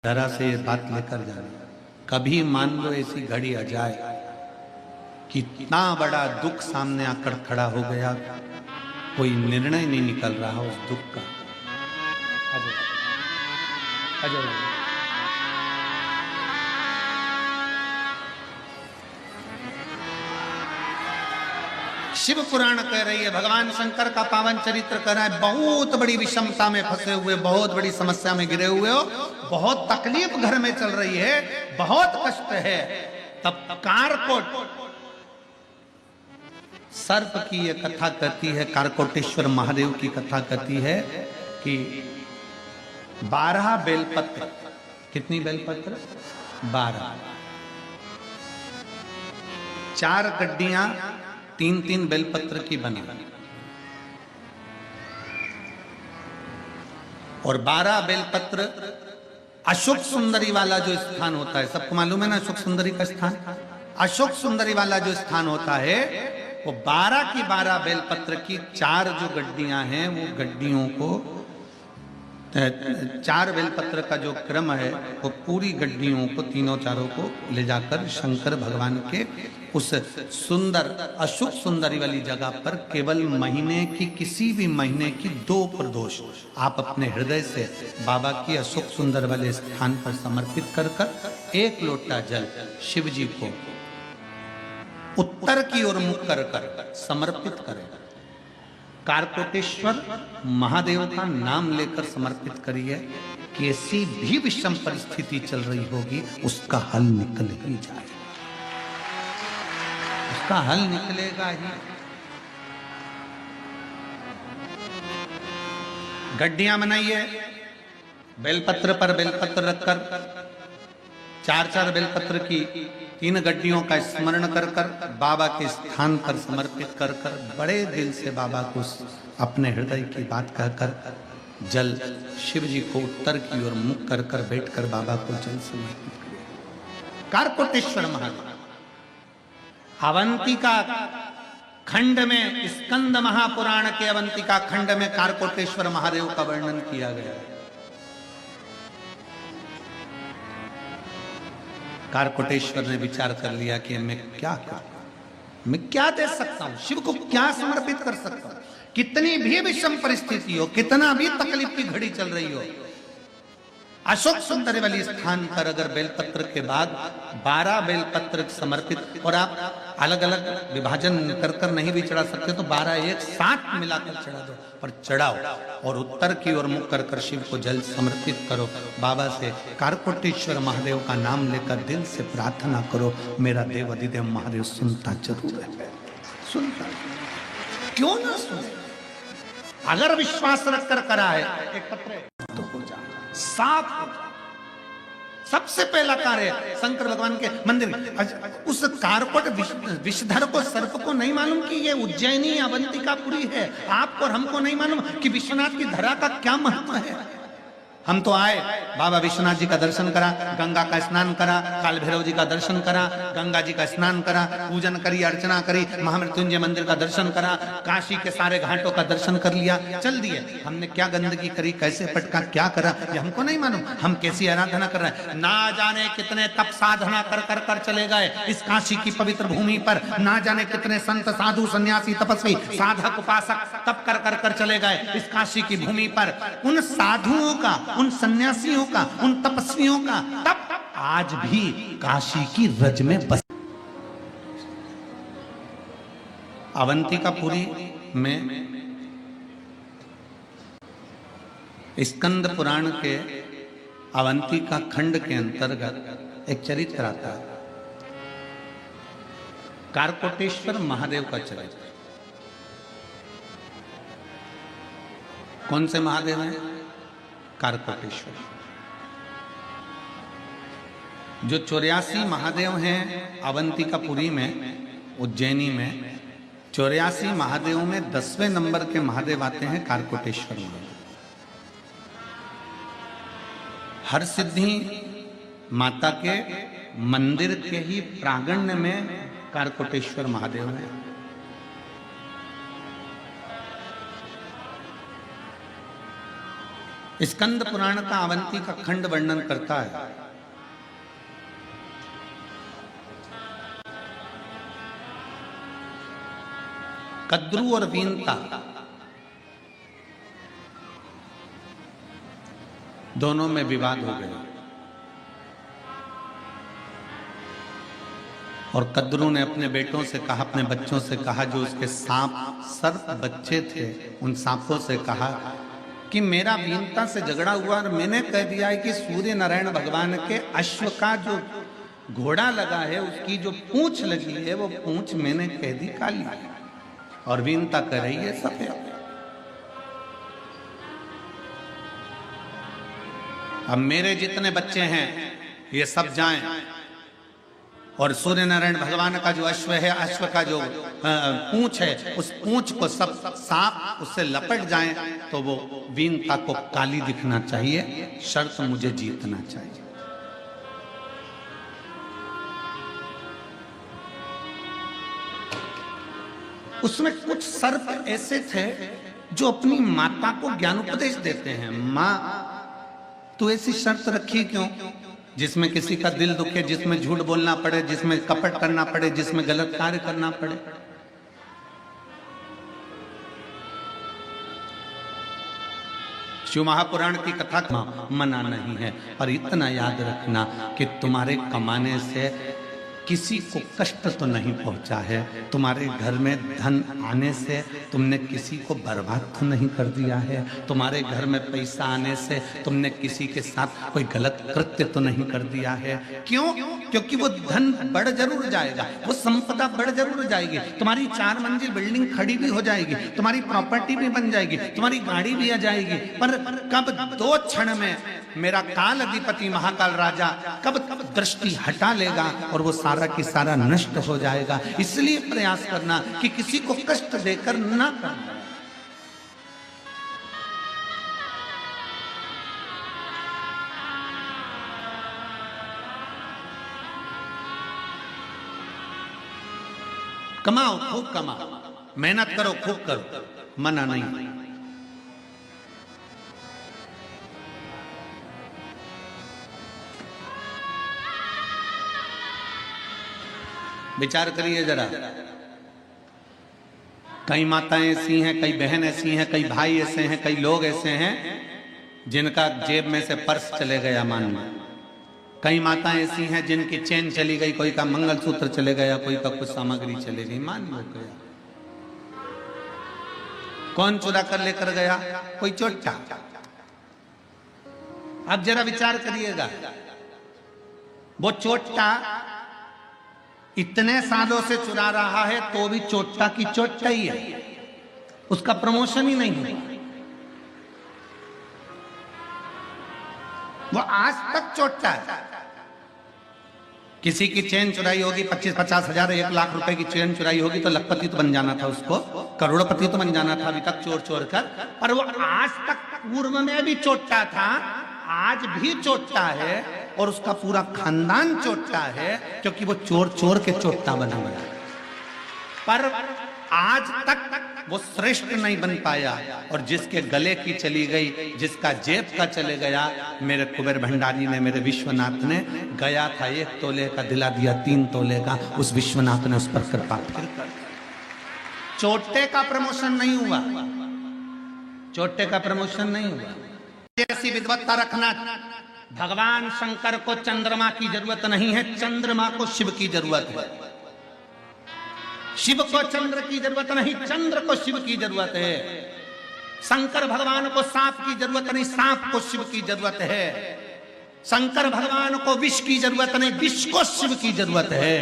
जरा से ये बात लेकर जाना, कभी मान लो ऐसी घड़ी आ जाए कि इतना बड़ा दुख सामने आकर खड़ा हो गया, कोई निर्णय नहीं निकल रहा उस दुख का। शिव पुराण कह रही है, भगवान शंकर का पावन चरित्र कह रहा है, बहुत बड़ी विषमता में फंसे हुए, बहुत बड़ी समस्या में गिरे हुए हो, बहुत तकलीफ घर में चल रही है, बहुत कष्ट है। तब कारकोट सर्प की यह कथा कहती है, कारकोटेश्वर महादेव की कथा कहती है कि 12 बेलपत्र, कितनी बेलपत्र? 12, 4 गड्डियां 3-3 बेलपत्र की बनी और 12 बेलपत्र। अशोक सुंदरी वाला जो स्थान होता है, सबको मालूम है ना अशोक सुंदरी का स्थान? अशोक सुंदरी वाला जो स्थान होता है वो 12 की 12 बेलपत्र की 4 जो गड्डियां हैं, वो गड्डियों को 4 बेलपत्र का जो क्रम है वो पूरी गड्डियों को, तीनों चारों को ले जाकर शंकर भगवान के उस सुंदर अशोक सुंदरी वाली जगह पर केवल महीने की, किसी भी महीने की 2 प्रदोष आप अपने हृदय से बाबा की अशोक सुंदर वाले स्थान पर समर्पित कर कर 1 लोटा जल शिव जी को उत्तर की ओर मुख कर कर समर्पित करें। कारकोटेश्वर महादेव का नाम लेकर समर्पित करिए, कैसी भी विषम परिस्थिति चल रही होगी उसका हल निकल ही जाए, उसका हल निकलेगा ही। गड्डियां बनाइए, बेलपत्र पर बेलपत्र रखकर 4-4 बेलपत्र की 3 गड्डियों का स्मरण कर कर बाबा के स्थान पर समर्पित कर कर बड़े दिल से बाबा को अपने हृदय की बात कहकर जल शिव जी को उत्तर की ओर मुख कर कर बैठकर बाबा को जल समर्पित करिए। कारकोटेश्वर महादेव अवंतिका खंड में, स्कंद महापुराण के अवंतिका खंड में कारकोटेश्वर महादेव का वर्णन किया गया है। कारकोटेश्वर ने विचार कर लिया कि मैं क्या करूं, मैं क्या दे सकता हूं, शिव को क्या समर्पित कर सकता हूं। कितनी भी विषम परिस्थिति हो, कितना भी तकलीफ की घड़ी चल रही हो, अशोक सुंदरी वाली स्थान पर अगर बेलपत्र के बाद 12 बेलपत्र समर्पित, और आप अलग अलग विभाजन कर कर नहीं भी चढ़ा सकते तो 12 एक साथ मिलाकर चढ़ा दो, पर चढ़ाओ और उत्तर की ओर मुख कर कर शिव को जल समर्पित करो। बाबा से कारकोटेश्वर महादेव का नाम लेकर दिल से प्रार्थना करो, मेरा देव अधिदेव महादेव सुनता जरूर है, सुनता, क्यों ना सुने। अगर विश्वास रखकर करा है एक पत्र तो हो जाए, साफ हो जाए। सबसे पहला कार्य शंकर भगवान के मंदिर में उस कारकोट विषधर को, सर्प को नहीं मालूम कि ये उज्जैनी अवंतिकापुरी है। आपको और हमको नहीं मालूम कि विश्वनाथ की धरा का क्या महत्व है। हम तो आए, बाबा विश्वनाथ जी का दर्शन करा, गंगा का स्नान करा, काल भैरव जी का दर्शन करा, गंगा जी का स्नान करा, पूजन करी, अर्चना करी, महामृत्युंजय मंदिर का दर्शन करा, काशी के सारे घाटों का दर्शन कर लिया, चल दिए। हमने क्या गंदगी करी, कैसे पटका, क्या करा, ये हमको नहीं मालूम। हम कैसी आराधना कर रहे हैं, ना जाने कितने तप साधना कर कर कर चले गए इस काशी की पवित्र भूमि पर। ना जाने कितने संत, साधु, सन्यासी, तपस्वी, साधक, उपासक तप कर कर कर चले गए इस काशी की भूमि पर। उन साधुओं का, उन सन्यासियों का, उन तपस्वियों का तप आज भी काशी की रज में बस। अवंतिकापुरी में स्कंद पुराण के अवंतिका खंड के अंतर्गत एक चरित्र आता है, कारकोटेश्वर महादेव का चरित्र। कौन से महादेव हैं? कारकोटेश्वर। जो 84 महादेव हैं अवंतिकापुरी में, उज्जैनी में 84 महादेवों में 10वें नंबर के महादेव आते हैं कारकोटेश्वर महादेव। हर सिद्धि माता के मंदिर के ही प्रांगण में कारकोटेश्वर महादेव हैं। स्कंद पुराण का अवंती का खंड वर्णन करता है। कद्रू और वीनता दोनों में विवाद हो गया और कद्रू ने अपने बेटों से कहा, अपने बच्चों से कहा, जो उसके सर्प बच्चे थे, उन सांपों से कहा कि मेरा वीनता से झगड़ा हुआ और मैंने कह दिया है कि सूर्य नारायण भगवान के अश्व का जो घोड़ा लगा है उसकी जो पूंछ लगी है वो पूंछ मैंने कह दी काली और वीनता कह रही है सफेद। अब मेरे जितने बच्चे हैं ये सब जाएं और सूर्य नारायण भगवान का जो अश्व है, अश्व का जो पूंछ है, उस पूंछ को सब सांप उससे लपट जाएं तो वो वीनता को काली दिखना चाहिए, शर्त मुझे जीतना चाहिए। उसमें कुछ सर्प ऐसे थे जो अपनी माता को ज्ञानोपदेश देते हैं, माँ तू ऐसी शर्त रखी क्यों जिसमें किसी का दिल दुखे, जिसमें झूठ बोलना पड़े, जिसमें कपट करना पड़े, जिसमें गलत कार्य करना पड़े। शिव महापुराण की कथा मना नहीं है। और इतना याद रखना कि तुम्हारे कमाने से किसी को कष्ट तो नहीं पहुंचा है, तुम्हारे घर में धन आने से तुमने किसी को बर्बाद तो नहीं कर दिया है, तुम्हारे घर में पैसा आने से तुमने किसी के साथ कोई गलत कृत्य तो नहीं कर दिया है। क्यों? क्योंकि वो धन बढ़ जरूर जाएगा, वो संपदा बढ़ जरूर जाएगी, तुम्हारी 4 मंजिल बिल्डिंग खड़ी भी हो जाएगी, तुम्हारी प्रॉपर्टी भी बन जाएगी, तुम्हारी गाड़ी भी आ जाएगी, पर कब 2 क्षण में मेरा काल अधिपति महाकाल राजा कब दृष्टि हटा लेगा और वो सारा की सारा नष्ट हो जाएगा। इसलिए प्रयास करना कि किसी को कष्ट देकर ना करना। कमाओ, खूब कमाओ, मेहनत करो, खूब करो, मना नहीं। विचार करिए जरा, कई माताएं ऐसी हैं, कई बहन ऐसी हैं, कई भाई ऐसे हैं, कई लोग ऐसे हैं जिनका जेब में से पर्स चले गया मान लो, कई माताएं ऐसी हैं जिनकी चेन चली गई, कोई का मंगलसूत्र चले गया, कोई का कुछ सामग्री चली गई, मान लो गया। कौन चुरा कर लेकर गया? कोई चोट्टा। अब जरा विचार करिएगा, वो चोट्टा इतने सालों से चुरा रहा है तो भी चोट्टा की चोट्टा ही है, उसका प्रमोशन ही नहीं हुआ। वो आज तक चोट्टा है। किसी की चेन चुराई होगी, 25-50 हजार 1 लाख रुपए की चेन चुराई होगी तो लखपति तो बन जाना था उसको, करोड़पति तो बन जाना था अभी तक चोर चोर कर, पर वो आज तक पूर्व में भी चोट्टा था, आज भी चोट्टा है और उसका पूरा खानदान चोट्टा है, क्योंकि वो चोर चोर के चोट्टा बना हुआ है। पर आज तक वो श्रेष्ठ नहीं बन पाया और जिसके गले की चली गई, जिसका जेब का चले गया, मेरे कुबेर भंडारी ने, मेरे विश्वनाथ ने गया था 1 तोले का, दिला दिया 3 तोले का, उस विश्वनाथ ने उस पर कृपा की। चोटे का प्रमोशन नहीं हुआ, चोटे का प्रमोशन नहीं हुआ। ऐसी विद्वत्ता रखना, भगवान शंकर को चंद्रमा की जरूरत नहीं है, चंद्रमा को शिव की जरूरत है। शिव को चंद्र की जरूरत नहीं, चंद्र को शिव की जरूरत है। शंकर भगवान को सांप की जरूरत नहीं, सांप को शिव की जरूरत है। शंकर भगवान को विष की जरूरत नहीं, विष को शिव की जरूरत है।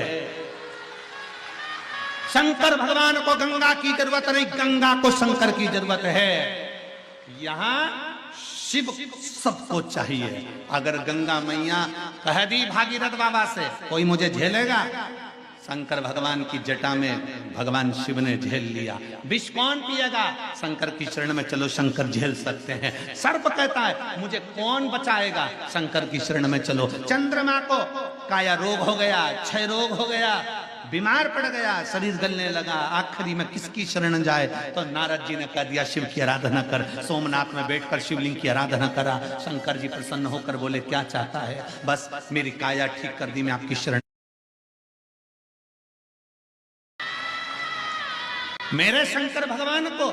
शंकर भगवान को गंगा की जरूरत नहीं, गंगा को शंकर की जरूरत है। यहां शिव सबको चाहिए। अगर गंगा मैया कह दी भागीरथ बाबा से कोई मुझे झेलेगा, शंकर भगवान की जटा में भगवान शिव ने झेल लिया। विष कौन पिएगा? शंकर की शरण में चलो, शंकर झेल सकते हैं। सर्प कहता है मुझे कौन बचाएगा? शंकर की शरण में चलो। चंद्रमा को काया रोग हो गया, क्षय रोग हो गया, बीमार पड़ गया, शरीर गलने लगा, आखिरी में किसकी शरण जाए? तो नारद जी ने कह दिया शिव की आराधना कर। सोमनाथ में बैठकर शिवलिंग की आराधना करा। शंकर जी प्रसन्न होकर बोले क्या चाहता है? बस मेरी काया ठीक कर दी, मैं आपकी शरण। मेरे शंकर भगवान को,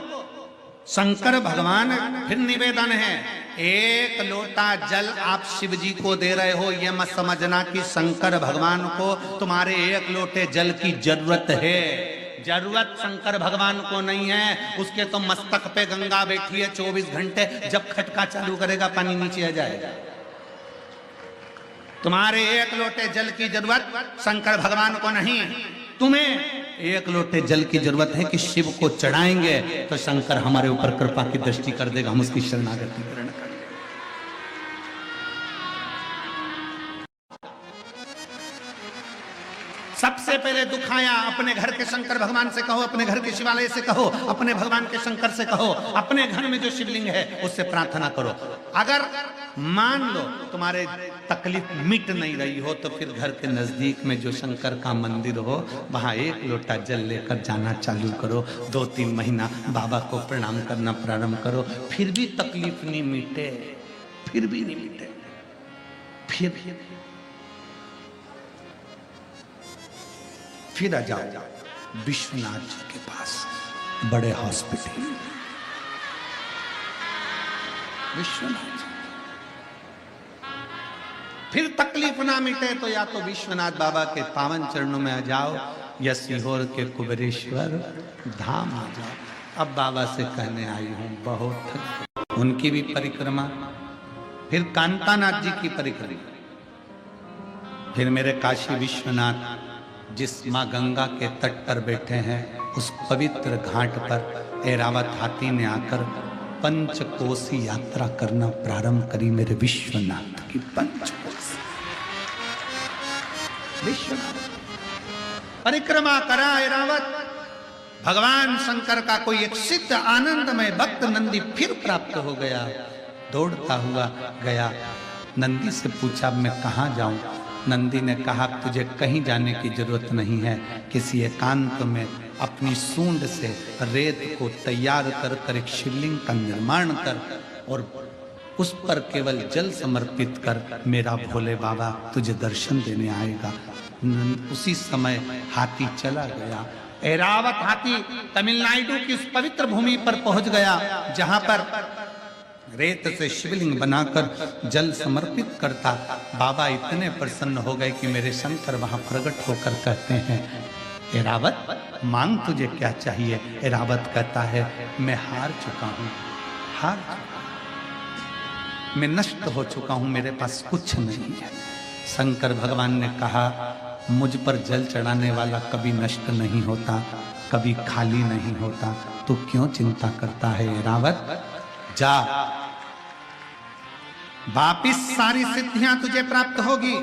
शंकर भगवान फिर निवेदन है, एक लोटा जल आप शिव जी को दे रहे हो, यह मत समझना कि शंकर भगवान को तुम्हारे एक लोटे जल की जरूरत है। जरूरत शंकर भगवान को नहीं है, उसके तो मस्तक पे गंगा बैठी है 24 घंटे, जब खटका चालू करेगा पानी नीचे आ जाएगा। तुम्हारे एक लोटे जल की जरूरत शंकर भगवान को नहीं, तुम्हें एक लोटे जल की जरूरत है कि शिव को चढ़ाएंगे तो शंकर हमारे ऊपर कृपा की दृष्टि कर देगा, हम उसकी शरणागति ग्रहण कर लेंगे। सबसे पहले दुख आया, अपने घर के शंकर भगवान से कहो, अपने घर के शिवालय से कहो, अपने भगवान के शंकर से कहो, अपने घर में जो शिवलिंग है उससे प्रार्थना करो। अगर मान लो तुम्हारे तकलीफ मिट नहीं रही हो तो फिर घर के नजदीक में जो शंकर का मंदिर हो वहां एक लोटा जल लेकर जाना चालू करो। 2-3 महीना बाबा को प्रणाम करना प्रारंभ करो, फिर भी तकलीफ नहीं मिटे, फिर भी नहीं मिटे, फिर आ जाओ विश्वनाथ जी के पास, बड़े हॉस्पिटल विश्वनाथ जी। फिर तकलीफ ना मिटे तो या तो विश्वनाथ बाबा के पावन चरणों में आ जाओ या सीहोर के कुबेरेश्वर धाम आ जाओ। अब बाबा से कहने आई हूं बहुत थक, उनकी भी परिक्रमा, फिर कांतानाथ जी की परिक्रमा, फिर मेरे काशी विश्वनाथ जिस माँ गंगा के तट पर बैठे हैं उस पवित्र घाट पर ऐरावत हाथी ने आकर पंचकोसी यात्रा करना प्रारंभ करी। मेरे विश्वनाथ की पंचकोसी विश्वनाथ परिक्रमा करा ऐरावत। भगवान शंकर का कोई एक सिद्ध आनंदमय भक्त नंदी फिर प्राप्त हो गया, दौड़ता हुआ गया। नंदी से पूछा मैं कहाँ जाऊं? नंदी ने कहा तुझे कहीं जाने की जरूरत नहीं है, किसी एकांत में अपनी सूंड से रेत को तैयार कर कर एक शिवलिंग का निर्माण कर और उस पर केवल जल समर्पित कर, मेरा भोले बाबा तुझे दर्शन देने आएगा। उसी समय हाथी चला गया। ऐरावत हाथी तमिलनाडु की उस पवित्र भूमि पर पहुंच गया जहां पर रेत से शिवलिंग बनाकर जल समर्पित करता। बाबा इतने प्रसन्न हो गए कि मेरे शंकर वहां प्रकट होकर कहते हैं ऐरावत मांग तुझे क्या चाहिए? ऐरावत कहता है मैं हार चुका हूं, हार चुका हूं, मैं नष्ट हो चुका हूं, मेरे पास कुछ नहीं है। शंकर भगवान ने कहा मुझ पर जल चढ़ाने वाला कभी नष्ट नहीं होता, कभी खाली नहीं होता, तू क्यों चिंता करता है? ऐरावत जा, वापिस सारी सिद्धियां तुझे प्राप्त होगी।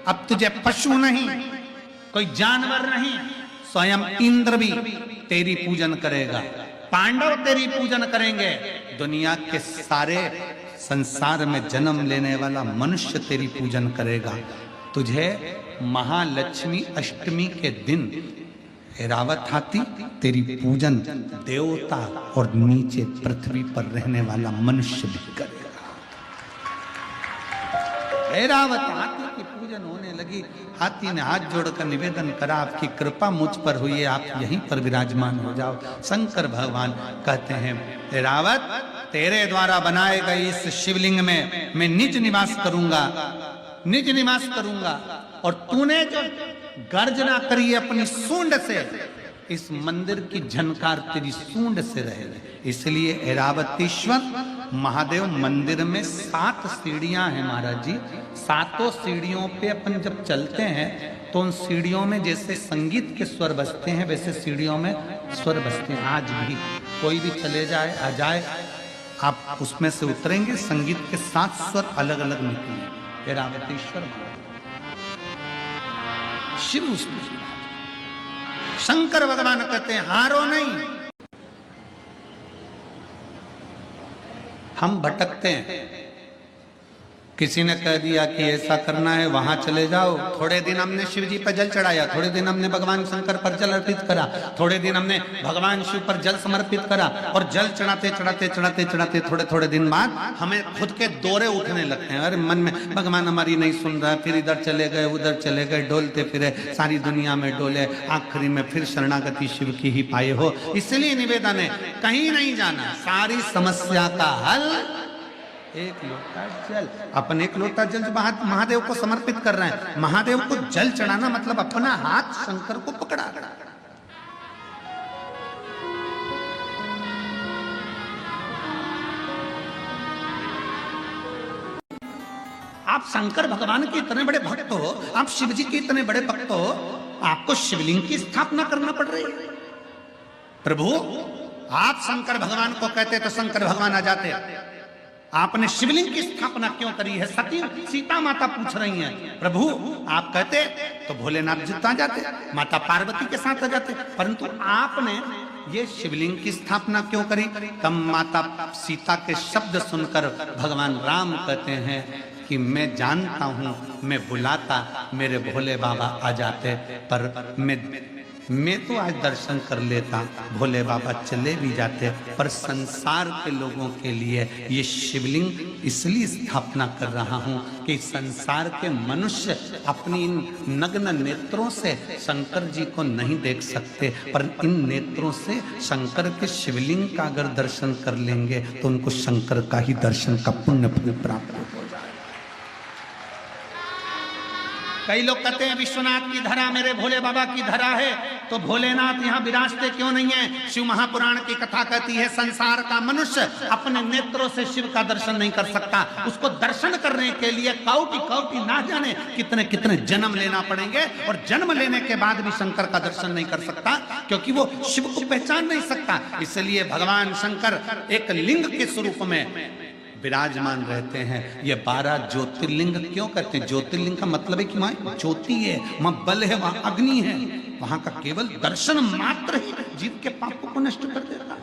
अब तुझे पशु नहीं, कोई जानवर नहीं, स्वयं इंद्र भी तेरी पूजन करेगा, पांडव तेरी पूजन करेंगे, दुनिया के सारे संसार में जन्म लेने वाला मनुष्य तेरी पूजन करेगा। तुझे महालक्ष्मी अष्टमी के दिन ऐरावत हाथी तेरी पूजन देवता और नीचे पृथ्वी पर रहने वाला मनुष्य भी करेगा। ऐरावत हाथी की पूजन होने लगी। हाथी ने हाथ जोड़कर निवेदन करा आपकी कृपा मुझ पर हुई है, आप यहीं पर विराजमान हो जाओ। शंकर भगवान कहते हैं ऐरावत तेरे द्वारा बनाए गए इस शिवलिंग में मैं निज निवास करूंगा, निज निवास करूंगा। और तूने जो गर्जना करी अपनी सूंड से, इस मंदिर की झनकार तेरी सूंड से रहे। इसलिए ऐरावतेश्वर महादेव मंदिर में 7 सीढ़ियां हैं महाराज जी। 7 सीढ़ियों पे अपन जब चलते हैं तो उन सीढ़ियों में जैसे संगीत के स्वर बजते हैं वैसे सीढ़ियों में स्वर बजते हैं। आज भी कोई भी चले जाए आ जाए, आप उसमें से उतरेंगे, संगीत के 7 स्वर अलग अलग निकलेंगे। ऐरावतेश्वर शिव शंकर भगवान कहते हैं हारो नहीं। हम भटकते हैं, किसी ने कह दिया कि ऐसा करना है, वहां चले जाओ। थोड़े दिन हमने शिव जी पर जल चढ़ाया, थोड़े दिन हमने भगवान शंकर पर जल अर्पित करा, थोड़े दिन हमने भगवान शिव पर जल समर्पित करा, और जल चढ़ाते चढ़ाते चढ़ाते चढ़ाते थोड़े थोड़े दिन बाद हमें खुद के दौरे उठने लगते हैं। अरे मन में भगवान हमारी नहीं सुन रहा, फिर इधर चले गए उधर चले गए, डोलते फिरे, सारी दुनिया में डोले, आखिरी में फिर शरणागति शिव की ही पाए हो। इसलिए निवेदन है, कहीं नहीं जाना, सारी समस्या का हल एक लोटा जल। अपन एक लोटा जल महादेव को समर्पित कर रहे हैं। महादेव को जल चढ़ाना मतलब अपना हाथ शंकर को पकड़ा। आप शंकर भगवान के इतने बड़े भक्त हो, आप शिव जी के इतने बड़े भक्त हो, आपको शिवलिंग की स्थापना करना पड़ रही है। प्रभु आप शंकर भगवान को कहते तो शंकर भगवान आ जाते, आपने शिवलिंग की स्थापना क्यों करी है? सती सीता माता पूछ रही हैं, प्रभु आप कहते तो भोलेनाथ जी आ जाते, माता पार्वती के साथ आ जाते, परंतु आपने ये शिवलिंग की स्थापना क्यों करी? तब माता सीता के शब्द सुनकर भगवान राम कहते हैं कि मैं जानता हूं, मैं बुलाता मेरे भोले बाबा आ जाते, पर मैं तो आज दर्शन कर लेता, भोले बाबा चले भी जाते, पर संसार के लोगों के लिए ये शिवलिंग इसलिए स्थापना कर रहा हूं कि संसार के मनुष्य अपनी इन नग्न नेत्रों से शंकर जी को नहीं देख सकते, पर इन नेत्रों से शंकर के शिवलिंग का अगर दर्शन कर लेंगे तो उनको शंकर का ही दर्शन का पुण्य फल प्राप्त हो जाए। कई लोग कहते हैं विश्वनाथ की धरा मेरे भोले बाबा की धरा है, तो भोलेनाथ यहाँ विराजते क्यों नहीं है? शिव महापुराण की कथा कहती है संसार का मनुष्य अपने नेत्रों से शिव का दर्शन नहीं कर सकता। उसको दर्शन करने के लिए कौटि कौटि ना जाने कितने कितने जन्म लेना पड़ेंगे, और जन्म लेने के बाद भी शंकर का दर्शन नहीं कर सकता, क्योंकि वो शिव को पहचान नहीं सकता। इसलिए भगवान शंकर एक लिंग के स्वरूप में विराजमान रहते हैं। ये 12 ज्योतिर्लिंग क्यों कहते हैं? ज्योतिर्लिंग का मतलब है कि वहां ज्योति है, वहां बल है, वहां अग्नि है, वहां का केवल दर्शन मात्र ही जीव के पापों को नष्ट कर देता है।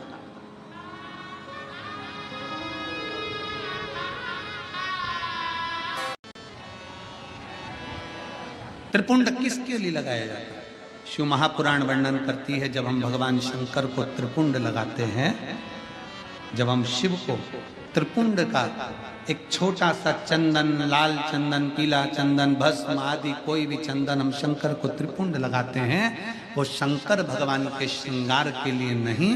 त्रिपुंड किसके लिए लगाया जाता है? शिव महापुराण वर्णन करती है, जब हम भगवान शंकर को त्रिपुंड लगाते हैं, जब हम शिव को त्रिपुंड का एक छोटा सा चंदन, लाल चंदन, पीला चंदन, भस्म आदि कोई भी चंदन हम शंकर को त्रिपुंड लगाते हैं, वो शंकर भगवान के श्रृंगार के लिए नहीं।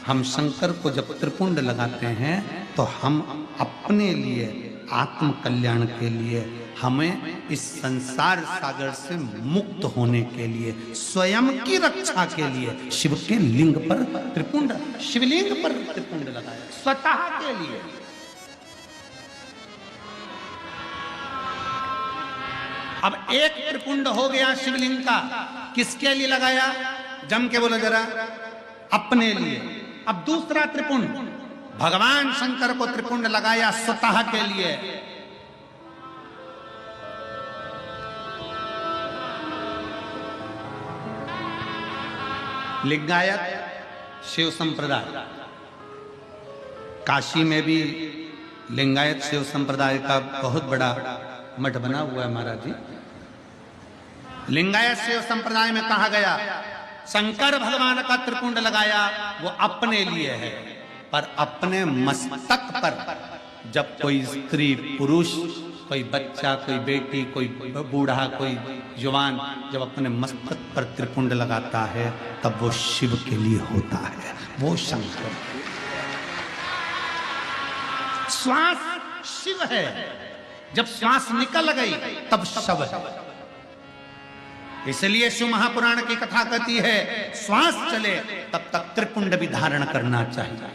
हम शंकर को जब त्रिपुंड लगाते हैं तो हम अपने लिए, आत्म कल्याण के लिए, हमें इस संसार सागर से मुक्त होने के लिए, स्वयं की रक्षा के लिए शिव के लिंग पर त्रिपुंड, शिवलिंग पर त्रिपुंड लगाया स्वतः के लिए। अब एक त्रिपुंड हो गया शिवलिंग का, किसके लिए लगाया? जम के बोलो जरा, अपने लिए। अब दूसरा त्रिपुंड भगवान शंकर को त्रिपुंड लगाया स्वतः के लिए। लिंगायत शिव संप्रदाय, काशी में भी लिंगायत शिव संप्रदाय का बहुत बड़ा मठ बना हुआ है महाराज जी। लिंगायत शिव संप्रदाय में कहा गया शंकर भगवान का त्रिपुंड लगाया वो अपने लिए है, पर अपने मस्तक पर जब कोई स्त्री पुरुष, कोई बच्चा, कोई बेटी, कोई बूढ़ा, कोई जवान जब अपने मस्तक पर त्रिपुंड लगाता है तब वो शिव के लिए होता है, वो शंकर। श्वास शिव है, जब श्वास निकल गई तब शव है। इसलिए शिव महापुराण की कथा कहती है श्वास चले तब तक त्रिपुंड भी धारण करना चाहिए।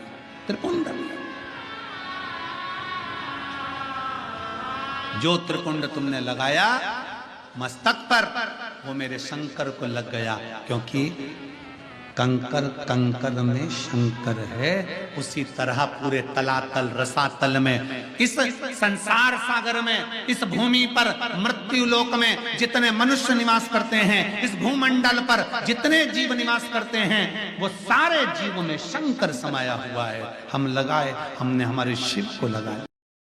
त्रिपुंड, जो त्रिपुंड तुमने लगाया मस्तक पर वो मेरे शंकर को लग गया, क्योंकि कंकर कंकर में शंकर है। उसी तरह पूरे तलातल रसातल में, इस संसार सागर में, इस भूमि पर, मृत्यु लोक में जितने मनुष्य निवास करते हैं, इस भूमंडल पर जितने जीव निवास करते हैं, वो सारे जीवों में शंकर समाया हुआ है। हम लगाए, हमने हमारे शिव को लगाया।